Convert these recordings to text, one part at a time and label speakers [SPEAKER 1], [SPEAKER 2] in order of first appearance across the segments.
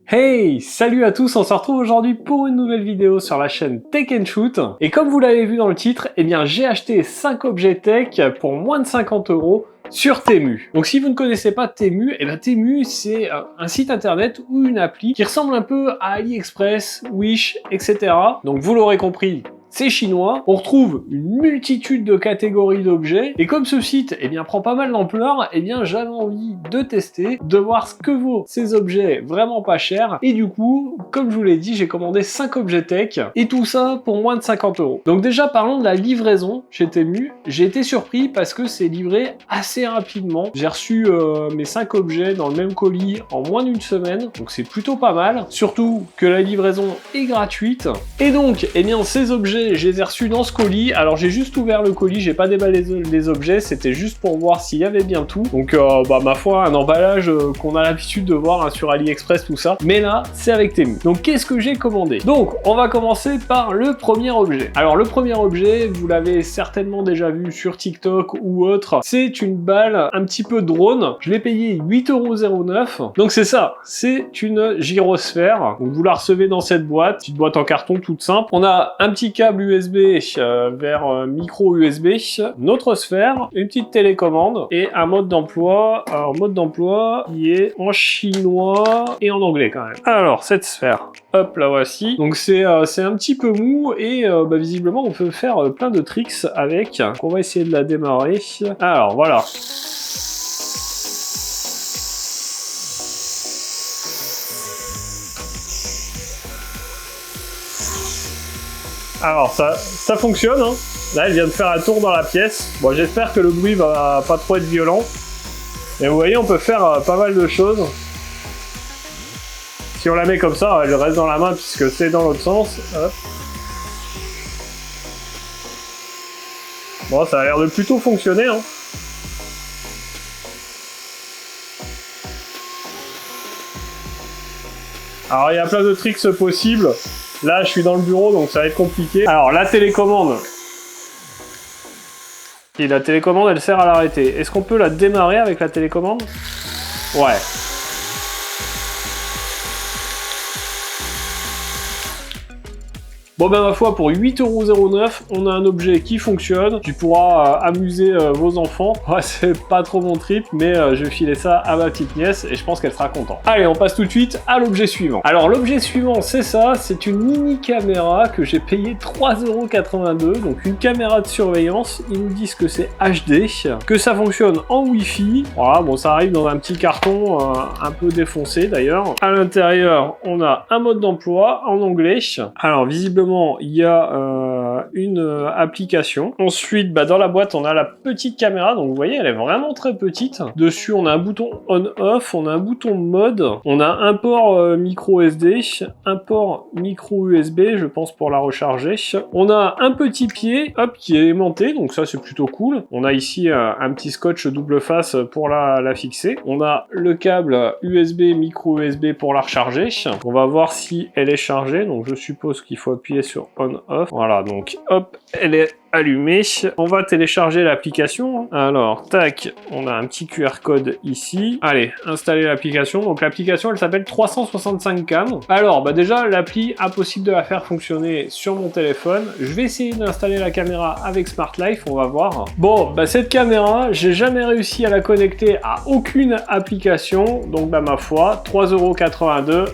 [SPEAKER 1] Hey, salut à tous, on se retrouve aujourd'hui pour une nouvelle vidéo sur la chaîne Tech & Shoot. Et comme vous l'avez vu dans le titre, eh bien j'ai acheté 5 objets tech pour moins de 50 € sur Temu. Donc si vous ne connaissez pas Temu, eh bien Temu c'est un site internet ou une appli qui ressemble un peu à AliExpress, Wish, etc. Donc vous l'aurez compris, c'est chinois, on retrouve une multitude de catégories d'objets, et comme ce site eh bien, prend pas mal d'ampleur, eh bien j'avais envie de tester, de voir ce que vaut ces objets vraiment pas chers, et du coup, comme je vous l'ai dit, j'ai commandé 5 objets tech, et tout ça pour moins de 50 €. Donc déjà, parlons de la livraison chez Temu. J'ai été surpris parce que c'est livré assez rapidement. J'ai reçu mes 5 objets dans le même colis en moins d'une semaine, donc c'est plutôt pas mal, surtout que la livraison est gratuite, et donc, eh bien ces objets je les ai reçus dans ce colis. Alors j'ai juste ouvert le colis, j'ai pas déballé les objets, c'était juste pour voir s'il y avait bien tout. Donc ma foi, un emballage qu'on a l'habitude de voir sur AliExpress, tout ça. Mais là, c'est avec Temu. Donc qu'est-ce que j'ai commandé? Donc on va commencer par le premier objet. Alors le premier objet, vous l'avez certainement déjà vu sur TikTok ou autre, c'est une balle un petit peu drone. Je l'ai payé 8,09 €. Donc c'est ça, c'est une gyrosphère. Donc vous la recevez dans cette boîte, petite boîte en carton toute simple. On a un petit câble USB vers micro USB, notre sphère, une petite télécommande et un mode d'emploi. Alors mode d'emploi qui est en chinois et en anglais quand même. Alors cette sphère, hop, la voici. Donc c'est un petit peu mou et visiblement on peut faire plein de tricks avec. Donc, on va essayer de la démarrer. Alors voilà. Alors ça fonctionne, hein. Là elle vient de faire un tour dans la pièce. Bon, j'espère que le bruit va pas trop être violent. Et vous voyez, on peut faire pas mal de choses. Si on la met comme ça, elle reste dans la main puisque c'est dans l'autre sens. Hop. Bon, ça a l'air de plutôt fonctionner, hein. Alors il y a plein de tricks possibles. Là, je suis dans le bureau, donc ça va être compliqué. Alors, la télécommande. Et la télécommande, elle sert à l'arrêter. Est-ce qu'on peut la démarrer avec la télécommande? Ouais. Bon ben ma foi, pour 8,09 €, on a un objet qui fonctionne, qui pourra amuser vos enfants. Ouais, c'est pas trop mon trip, mais je vais filer ça à ma petite nièce et je pense qu'elle sera contente. Allez, on passe tout de suite à l'objet suivant. Alors l'objet suivant, c'est ça, c'est une mini caméra que j'ai payé 3,82 €, donc une caméra de surveillance. Ils nous disent que c'est HD, que ça fonctionne en Wi-Fi. Voilà, bon ça arrive dans un petit carton un peu défoncé d'ailleurs. À l'intérieur, on a un mode d'emploi en anglais. Alors visiblement, il y a une application. Ensuite, dans la boîte, on a la petite caméra. Donc, vous voyez, elle est vraiment très petite. Dessus, on a un bouton on-off, on a un bouton mode, on a un port micro SD, un port micro USB, je pense, pour la recharger. On a un petit pied, hop, qui est aimanté. Donc, ça, c'est plutôt cool. On a ici un petit scotch double face pour la fixer. On a le câble USB, micro USB pour la recharger. On va voir si elle est chargée. Donc, je suppose qu'il faut appuyer sur on-off. Voilà, donc hop, elle est allumée. On va télécharger l'application. Alors, tac, on a un petit QR code ici. Allez, installer l'application. Donc l'application, elle s'appelle 365 Cam. Alors, déjà, l'appli, impossible de la faire fonctionner sur mon téléphone. Je vais essayer d'installer la caméra avec Smart Life, on va voir. Bon, cette caméra, j'ai jamais réussi à la connecter à aucune application. Donc, ma foi, 3,82 €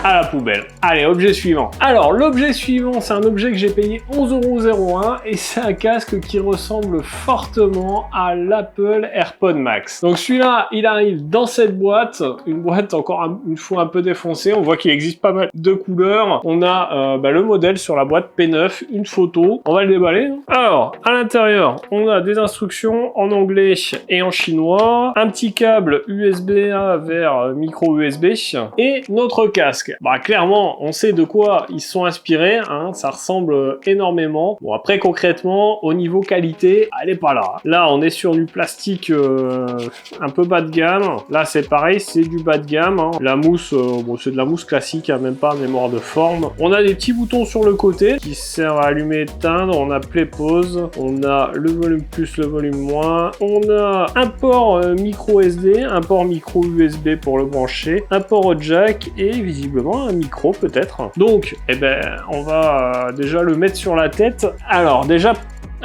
[SPEAKER 1] à la poubelle. Allez, objet suivant. Alors, l'objet suivant, c'est un objet que j'ai payé 11,01 € et c'est un casque qui ressemble fortement à l'Apple AirPod Max. Donc celui-là, il arrive dans cette boîte, une boîte encore une fois un peu défoncée. On voit qu'il existe pas mal de couleurs. On a le modèle sur la boîte P9, une photo. On va le déballer. Alors, à l'intérieur, on a des instructions en anglais et en chinois, un petit câble USB-A vers micro USB et notre casque. casque, bah clairement, on sait de quoi ils se sont inspirés, hein, ça ressemble énormément. Bon, après, concrètement, au niveau qualité, elle est pas là. Là, on est sur du plastique un peu bas de gamme. Là, c'est pareil, c'est du bas de gamme. Hein. La mousse, bon, c'est de la mousse classique, hein, même pas mémoire de forme. On a des petits boutons sur le côté qui servent à allumer et éteindre. On a play pause. On a le volume plus, le volume moins. On a un port micro SD, un port micro USB pour le brancher, un port au jack et visiblement un micro peut-être. Donc, eh ben, on va déjà le mettre sur la tête. Alors, déjà,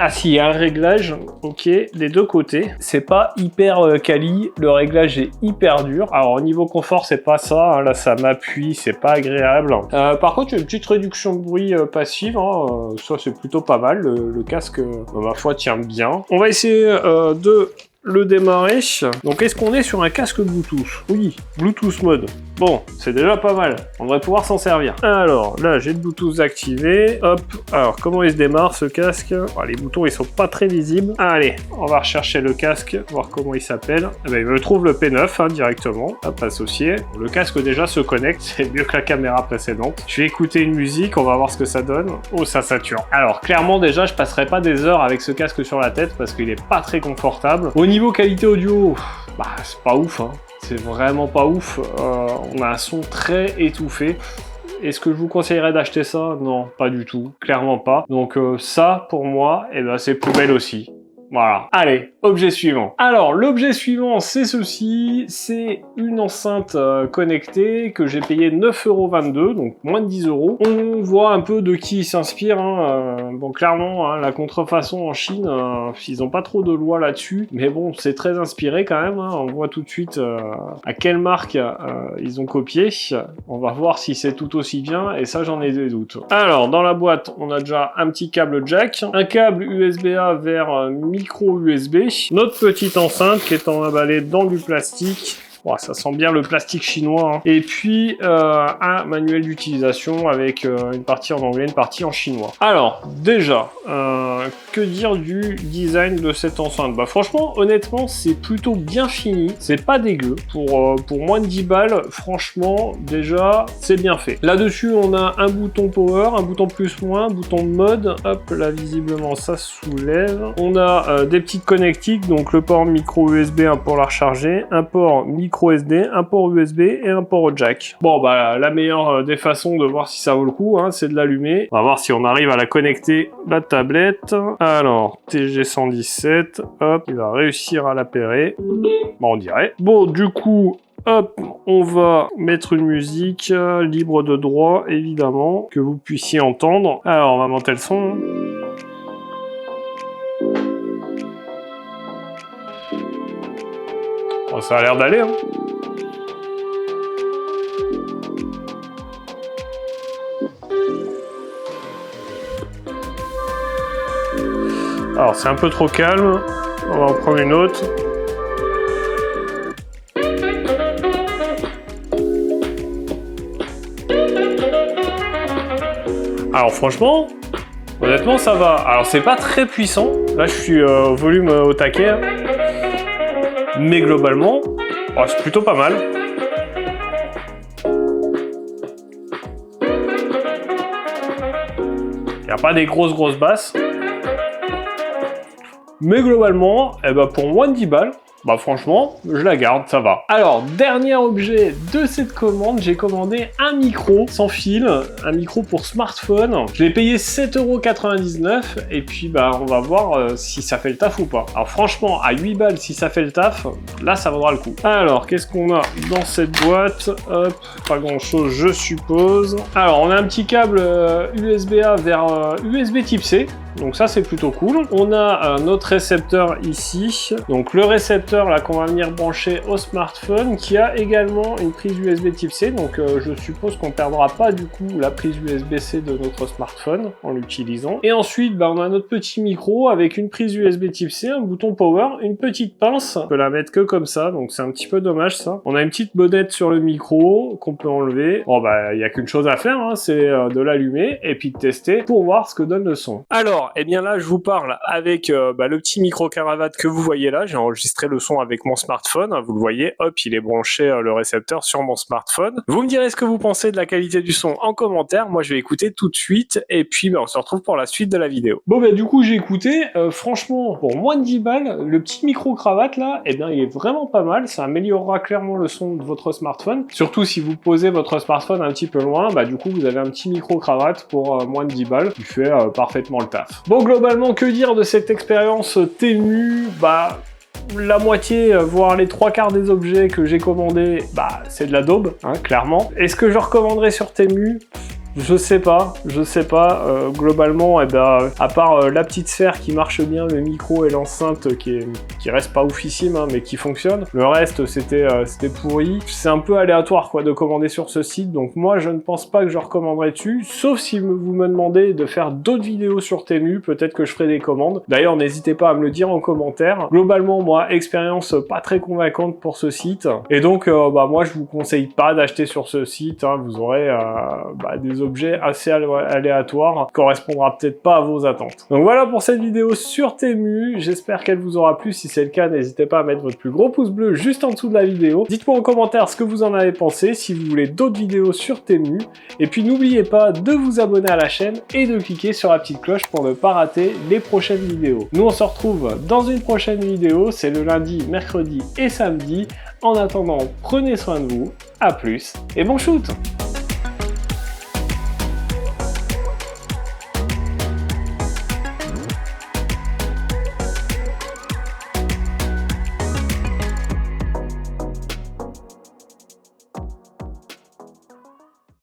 [SPEAKER 1] ah si, il y a un réglage, ok, des deux côtés. C'est pas hyper quali, le réglage est hyper dur. Alors au niveau confort, c'est pas ça, hein. Là ça m'appuie, c'est pas agréable. Par contre, il y a une petite réduction de bruit passive, hein. Ça c'est plutôt pas mal, le casque, ma foi, tient bien. On va essayer de le démarrer. Donc est-ce qu'on est sur un casque Bluetooth? Oui, Bluetooth mode. Bon, c'est déjà pas mal. On devrait pouvoir s'en servir. Alors, là, j'ai le Bluetooth activé. Hop. Alors, comment il se démarre, ce casque? Oh, les boutons, ils sont pas très visibles. Allez, on va rechercher le casque, voir comment il s'appelle. Eh ben, il me trouve le P9, hein, directement. Hop, associé. Le casque, déjà, se connecte. C'est mieux que la caméra précédente. Je vais écouter une musique. On va voir ce que ça donne. Oh, ça sature. Alors, clairement, déjà, je passerai pas des heures avec ce casque sur la tête parce qu'il est pas très confortable. Au niveau qualité audio, bah, c'est pas ouf, hein. C'est vraiment pas ouf, on a un son très étouffé. Est-ce que je vous conseillerais d'acheter ça? Non, pas du tout, clairement pas. Donc ça, pour moi, eh ben, c'est poubelle aussi. Voilà. Allez, objet suivant. Alors, l'objet suivant, c'est ceci. C'est une enceinte connectée que j'ai payé 9,22 €, donc moins de 10 €. On voit un peu de qui il s'inspire. Hein. Bon, clairement, hein, la contrefaçon en Chine, ils ont pas trop de loi là-dessus. Mais bon, c'est très inspiré quand même. Hein. On voit tout de suite à quelle marque ils ont copié. On va voir si c'est tout aussi bien. Et ça, j'en ai des doutes. Alors, dans la boîte, on a déjà un petit câble jack, un câble USB-A vers micro USB, notre petite enceinte qui est emballée dans du plastique. Oh, ça sent bien le plastique chinois. Hein. Et puis, un manuel d'utilisation avec une partie en anglais, une partie en chinois. Alors, déjà, que dire du design de cette enceinte? Bah franchement, honnêtement, c'est plutôt bien fini. C'est pas dégueu. Pour moins de 10 balles, franchement, déjà, c'est bien fait. Là-dessus, on a un bouton power, un bouton plus-moins, un bouton mode. Hop, là, visiblement, ça soulève. On a des petites connectiques, donc le port micro USB, un pour la recharger, un port micro SD, un port USB et un port au jack. Bon, bah, la meilleure des façons de voir si ça vaut le coup, hein, c'est de l'allumer. On va voir si on arrive à la connecter, la tablette. Alors, TG117, hop, il va réussir à l'appairer. Bon, on dirait. Bon, du coup, hop, on va mettre une musique libre de droit, évidemment, que vous puissiez entendre. Alors, on va monter le son. Oh, ça a l'air d'aller, hein. Alors, c'est un peu trop calme. On va en prendre une autre. Alors, franchement, honnêtement, ça va. Alors, c'est pas très puissant. Là, je suis au volume au taquet. Hein. Mais globalement, oh, c'est plutôt pas mal. Il n'y a pas des grosses basses. Mais globalement, eh ben pour moins de 10 balles, bah franchement, je la garde, ça va. Alors, dernier objet de cette commande, j'ai commandé un micro sans fil, un micro pour smartphone. Je l'ai payé 7,99 € et puis bah on va voir si ça fait le taf ou pas. Alors franchement, à 8 balles, si ça fait le taf, là ça vaudra le coup. Alors, qu'est-ce qu'on a dans cette boîte? Hop, pas grand chose je suppose. Alors, on a un petit câble USB-A vers USB type C. Donc ça c'est plutôt cool. On a notre récepteur ici. Donc le récepteur là qu'on va venir brancher au smartphone qui a également une prise USB type C. Donc je suppose qu'on perdra pas du coup la prise USB-C de notre smartphone en l'utilisant. Et ensuite bah, on a notre petit micro avec une prise USB type C, un bouton power, une petite pince. On peut la mettre que comme ça, donc c'est un petit peu dommage ça. On a une petite bonnette sur le micro qu'on peut enlever. Bon bah il n'y a qu'une chose à faire, hein, c'est de l'allumer et puis de tester pour voir ce que donne le son. Alors Alors, eh bien là, je vous parle avec le petit micro-cravate que vous voyez là. J'ai enregistré le son avec mon smartphone. Vous le voyez, hop, il est branché le récepteur sur mon smartphone. Vous me direz ce que vous pensez de la qualité du son en commentaire. Moi, je vais écouter tout de suite et puis on se retrouve pour la suite de la vidéo. Bon, du coup, j'ai écouté. Franchement, pour moins de 10 balles, le petit micro-cravate là, eh bien, il est vraiment pas mal. Ça améliorera clairement le son de votre smartphone. Surtout si vous posez votre smartphone un petit peu loin, du coup, vous avez un petit micro-cravate pour moins de 10 balles qui fait parfaitement le taf. Bon, globalement, que dire de cette expérience Temu? La moitié, voire les 3/4 des objets que j'ai commandés, c'est de la daube, hein, clairement. Est-ce que je recommanderais sur Temu? Je sais pas. Globalement, à part la petite sphère qui marche bien, le micro et l'enceinte qui reste pas oufissime, hein, mais qui fonctionne, le reste c'était pourri. C'est un peu aléatoire quoi de commander sur ce site, donc moi je ne pense pas que je recommanderais dessus, sauf si vous me demandez de faire d'autres vidéos sur Temu, peut-être que je ferai des commandes. D'ailleurs, n'hésitez pas à me le dire en commentaire. Globalement, moi, expérience pas très convaincante pour ce site, et donc moi je vous conseille pas d'acheter sur ce site, hein. Vous aurez des objets assez aléatoires, correspondra peut-être pas à vos attentes. Donc voilà pour cette vidéo sur Temu, j'espère qu'elle vous aura plu. Si c'est le cas, n'hésitez pas à mettre votre plus gros pouce bleu juste en dessous de la vidéo. Dites-moi en commentaire ce que vous en avez pensé, si vous voulez d'autres vidéos sur Temu, et puis n'oubliez pas de vous abonner à la chaîne et de cliquer sur la petite cloche pour ne pas rater les prochaines vidéos. Nous on se retrouve dans une prochaine vidéo, c'est le lundi, mercredi et samedi. En attendant, prenez soin de vous, à plus et bon shoot!